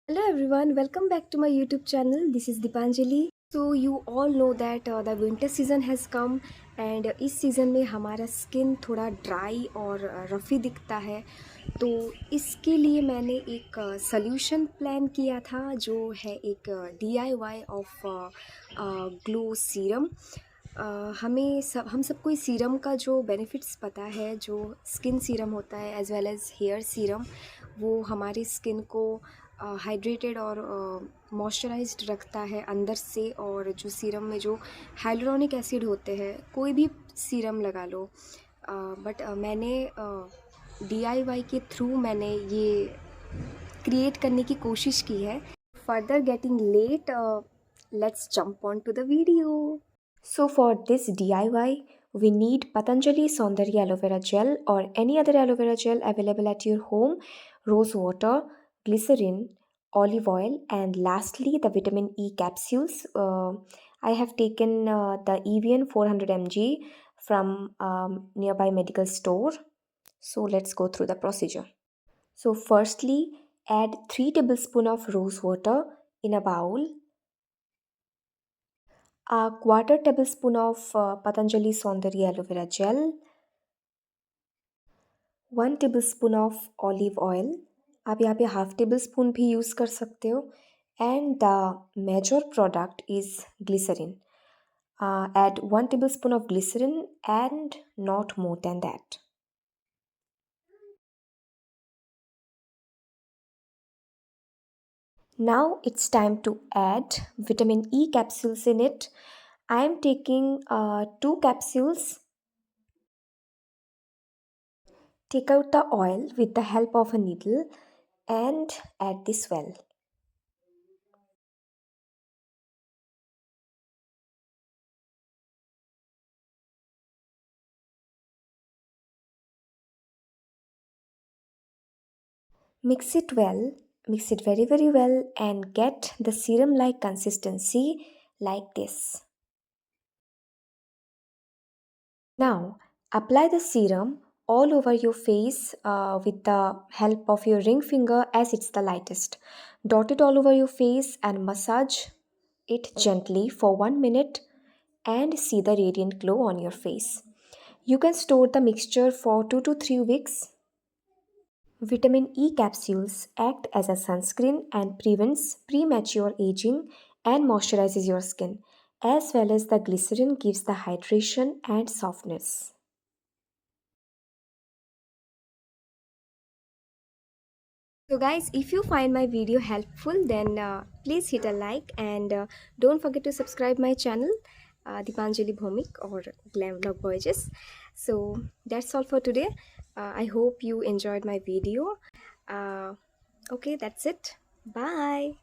Hello everyone, welcome back to my YouTube channel. This is Dipanjali. So you all know that the winter season has come and इस season में हमारा skin थोड़ा dry और रफ़ी दिखता है। तो इसके लिए मैंने एक सॉल्यूशन प्लान किया था जो है एक DIY ऑफ ग्लो सीरम। हम सबको इस सीरम का जो बेनिफिट्स पता है, जो स्किन सीरम होता है as well as hair serum, वो हमारी स्किन को हाइड्रेटेड और मॉइस्चराइज्ड रखता है अंदर से। और जो सीरम में जो हाइलुरोनिक एसिड होते हैं, कोई भी सीरम लगा लो, बट मैंने DIY के थ्रू मैंने ये क्रिएट करने की कोशिश की है। Further getting late, let's jump on to the video. So for this DIY, we need Patanjali Saundarya Aloe Vera Gel or any other aloe vera gel available at your home, rose water, glycerin, olive oil, and lastly the vitamin E capsules. I have taken the Evian 400 mg from nearby medical store. So let's go through the procedure. So firstly, add 3 tablespoons of rose water in a bowl. A quarter tablespoon of Patanjali Saundarya Aloe Vera Gel, 1 tablespoon of olive oil, आप यहाँ पे half tablespoon भी use कर सकते हो, and the major product is glycerine. Add 1 tablespoon of glycerin and not more than that. Now it's time to add vitamin E capsules in it. I am taking 2 capsules. Take out the oil with the help of a needle and add this well. Mix it well, mix it very well, and get the serum like consistency like this. Now apply the serum all over your face with the help of your ring finger as it's the lightest. Dot it all over your face and massage it gently for 1 minute and see the radiant glow on your face. You can store the mixture for 2 to 3 weeks. Vitamin E capsules act as a sunscreen and prevents premature aging and moisturizes your skin, as well as the glycerin gives the hydration and softness. So guys, if you find my video helpful, then please hit a like and don't forget to subscribe my channel, Dipanjali Bhomik or glamvlogvoyages. So that's all for today. I hope you enjoyed my video. Okay, that's it. Bye.